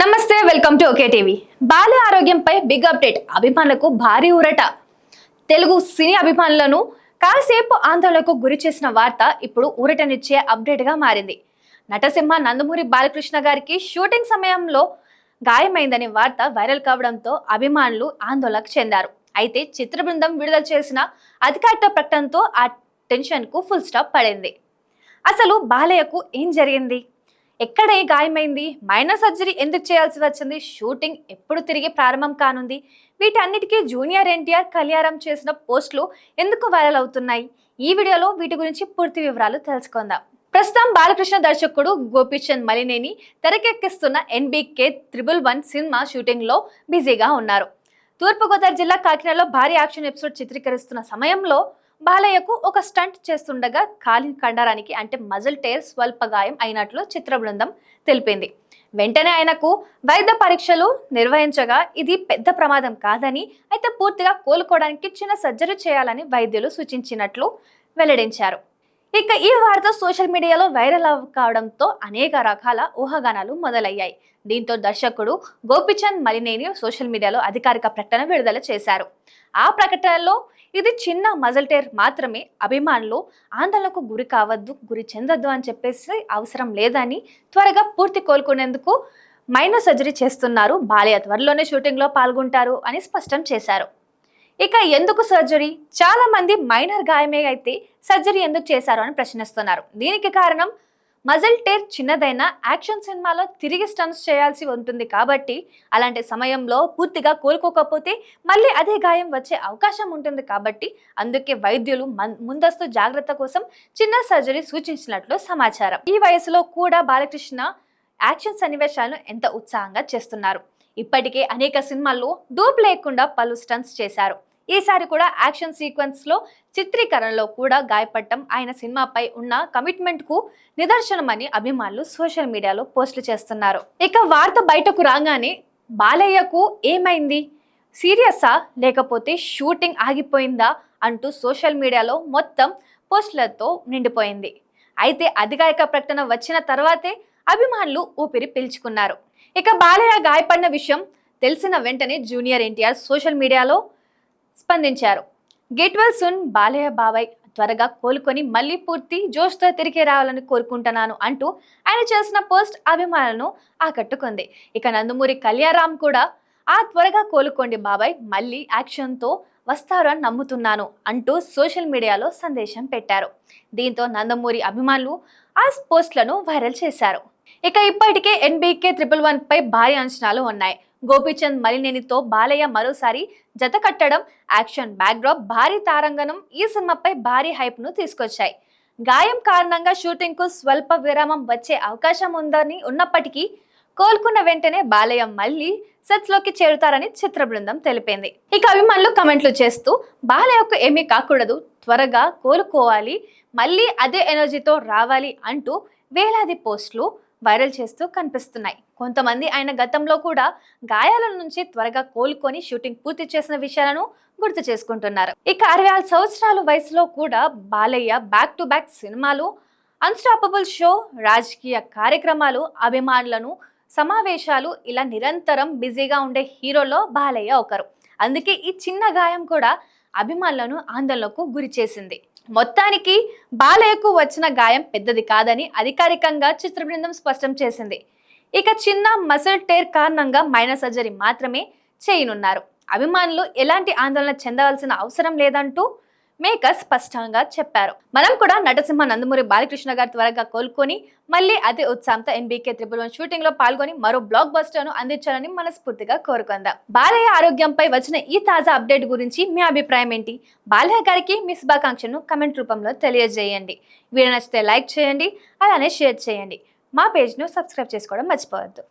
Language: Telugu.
నమస్తే, వెల్కమ్ టు ఓకే టీవీ. బాల్య ఆరోగ్యంపై బిగ్ అప్డేట్. అభిమానులకు భారీ ఊరట. తెలుగు సినీ అభిమానులను కాసేపు ఆందోళనకు గురి చేసిన వార్త ఇప్పుడు ఊరటనిచ్చే అప్డేట్ గా మారింది. నటసింహ నందమూరి బాలకృష్ణ గారికి షూటింగ్ సమయంలో గాయమైందని వార్త వైరల్ కావడంతో అభిమానులు ఆందోళనకు చెందారు. అయితే చిత్ర బృందం విడుదల చేసిన అధికారిక ప్రకటనతో ఆ టెన్షన్ కు ఫుల్ స్టాప్ పడింది. అసలు బాలయ్యకు ఏం జరిగింది? ఎక్కడ గాయమైంది? మైనర్ సర్జరీ ఎందుకు చేయాల్సి వచ్చింది? షూటింగ్ ఎప్పుడు తిరిగి ప్రారంభం కానుంది? వీటన్నిటికీ జూనియర్ ఎన్టీఆర్ కళ్యాణం చేసిన పోస్టులు ఎందుకు వైరల్ అవుతున్నాయి? ఈ వీడియోలో వీటి గురించి పూర్తి వివరాలు తెలుసుకుందాం. ప్రస్తుతం బాలకృష్ణ దర్శకుడు గోపీచంద్ మలినేని తెరకెక్కిస్తున్న NBK 111 సినిమా షూటింగ్ లో బిజీగా ఉన్నారు. తూర్పుగోదావరి జిల్లా కాకినాడలో భారీ యాక్షన్ ఎపిసోడ్ చిత్రీకరిస్తున్న సమయంలో బాలయ్యకు ఒక స్టంట్ చేస్తుండగా కాలి కండరానికి అంటే మజిల్ టేర్ స్వల్ప గాయం అయినట్లు చిత్ర బృందం తెలిపింది. వెంటనే ఆయనకు వైద్య పరీక్షలు నిర్వహించగా ఇది పెద్ద ప్రమాదం కాదని, అయితే పూర్తిగా కోలుకోవడానికి చిన్న సర్జరీ చేయాలని వైద్యులు సూచించినట్లు వెల్లడించారు. ఇక ఈ వార్త సోషల్ మీడియాలో వైరల్ కావడంతో అనేక రకాల ఊహాగానాలు మొదలయ్యాయి. దీంతో దర్శకుడు గోపీచంద్ మలినేని సోషల్ మీడియాలో అధికారిక ప్రకటన విడుదల చేశారు. ఆ ప్రకటనలో ఇది చిన్న మజిల్ టేర్ మాత్రమే, అభిమానులు ఆందోళనకు గురి చెందొద్దు అని చెప్పేసి అవసరం లేదని, త్వరగా పూర్తి కోలుకునేందుకు మైనర్ సర్జరీ చేస్తున్నారు. బాలయ్య త్వరలోనే షూటింగ్ లో పాల్గొంటారు అని స్పష్టం చేశారు. ఇక ఎందుకు సర్జరీ? చాలా మంది మైనర్ గాయమే అయితే సర్జరీ ఎందుకు చేశారు అని ప్రశ్నిస్తున్నారు. దీనికి కారణం మజిల్ టేర్ చిన్నదైన యాక్షన్ సినిమాలో తిరిగి స్టంట్స్ చేయాల్సి ఉంటుంది కాబట్టి, అలాంటి సమయంలో పూర్తిగా కోలుకోకపోతే మళ్ళీ అదే గాయం వచ్చే అవకాశం ఉంటుంది కాబట్టి, అందుకే వైద్యులు ముందస్తు జాగ్రత్త కోసం చిన్న సర్జరీ సూచించినట్లు సమాచారం. ఈ వయసులో కూడా బాలకృష్ణ యాక్షన్ సన్నివేశాలను ఎంత ఉత్సాహంగా చేస్తున్నారు. ఇప్పటికే అనేక సినిమాల్లో డూప్ లేకుండా పలు స్టంట్స్ చేశారు. ఈసారి కూడా యాక్షన్ సీక్వెన్స్ లో చిత్రీకరణలో కూడా గాయపడటం ఆయన సినిమాపై ఉన్న కమిట్మెంట్ కు నిదర్శనమని అభిమానులు సోషల్ మీడియాలో పోస్టులు చేస్తున్నారు. ఇక వార్త బయటకు రాగానే బాలయ్యకు ఏమైంది, సీరియసా లేకపోతే షూటింగ్ ఆగిపోయిందా అంటూ సోషల్ మీడియాలో మొత్తం పోస్టులతో నిండిపోయింది. అయితే అధికారిక ప్రకటన వచ్చిన తర్వాతే అభిమానులు ఊపిరి పీల్చుకున్నారు. ఇక బాలయ్య గాయపడిన విషయం తెలిసిన వెంటనే జూనియర్ ఎన్టీఆర్ సోషల్ మీడియాలో స్పందించారు. గెట్ వెల్ సూన్ బాలయ్య బాబాయ్, త్వరగా కోలుకొని మళ్ళీ పూర్తి జోష్తో తిరిగి రావాలని కోరుకుంటున్నాను అంటూ ఆయన చేసిన పోస్ట్ అభిమానులను ఆకట్టుకుంది. ఇక నందమూరి కళ్యాణ్ కూడా త్వరగా కోలుకోండి బాబాయ్, మళ్ళీ యాక్షన్తో వస్తారు అని నమ్ముతున్నాను అంటూ సోషల్ మీడియాలో సందేశం పెట్టారు. దీంతో నందమూరి అభిమానులు ఆ పోస్ట్లను వైరల్ చేశారు. ఇక ఇప్పటికే NBK 111 పై భారీ అంచనాలు ఉన్నాయి. గోపీచంద్ మలినేనితో బాలయ్య మరోసారి జత కట్టడం, యాక్షన్ బ్యాక్డ్రాప్, భారీ తారాంగణం ఈ సినిమాపై భారీ హైప్ ను తీసుకొచ్చాయి. గాయం కారణంగా షూటింగ్ కు స్వల్ప విరామం వచ్చే అవకాశం ఉన్నప్పటికీ కోలుకున్న వెంటనే బాలయ్య మళ్ళీ సెట్స్ లోకి చేరుతారని చిత్ర బృందం తెలిపింది. ఇక అభిమానులు కమెంట్లు చేస్తూ బాలయ్యకు ఏమీ కాకూడదు, త్వరగా కోలుకోవాలి, మళ్ళీ అదే ఎనర్జీతో రావాలి అంటూ వేలాది పోస్టులు వైరల్ చేస్తూ కనిపిస్తున్నాయి. కొంతమంది ఆయన గతంలో కూడా గాయాల నుంచి త్వరగా కోలుకొని షూటింగ్ పూర్తి చేసిన విషయాలను గుర్తు చేసుకుంటున్నారు. ఇక 66 సంవత్సరాల వయసులో కూడా బాలయ్య బ్యాక్ టు బ్యాక్ సినిమాలు, అన్స్టాపబుల్ షో, రాజకీయ కార్యక్రమాలు, అభిమానులను సమావేశాలు, ఇలా నిరంతరం బిజీగా ఉండే హీరోలో బాలయ్య ఒకరు. అందుకే ఈ చిన్న గాయం కూడా అభిమానులను ఆందోళనకు గురి చేసింది. మొత్తానికి బాలయ్యకు వచ్చిన గాయం పెద్దది కాదని అధికారికంగా చిత్ర బృందం స్పష్టం చేసింది. ఇక చిన్న మసిల్ టేర్ కారణంగా మైనర్ సర్జరీ మాత్రమే చేయనున్నారు. అభిమానులు ఎలాంటి ఆందోళన చెందవలసిన అవసరం లేదంటూ మేకర్స్ స్పష్టంగా చెప్పారు. మనం కూడా నటసింహ నందమూరి బాలకృష్ణ గారు త్వరగా కోలుకొని మళ్ళీ అదే ఉత్సాహంతో NBK 111 షూటింగ్ లో పాల్గొని మరో బ్లాక్ బస్టర్ ను అందించాలని మనస్ఫూర్తిగా కోరుకుందాం. బాలయ్య ఆరోగ్యంపై వచ్చిన ఈ తాజా అప్డేట్ గురించి మీ అభిప్రాయం ఏంటి? బాలయ్య గారికి మీ శుభాకాంక్షలను కమెంట్ రూపంలో తెలియజేయండి. వీడియో నచ్చితే లైక్ చేయండి, అలానే షేర్ చేయండి. మా పేజ్ ను సబ్స్క్రైబ్ చేసుకోవడం మర్చిపోవద్దు.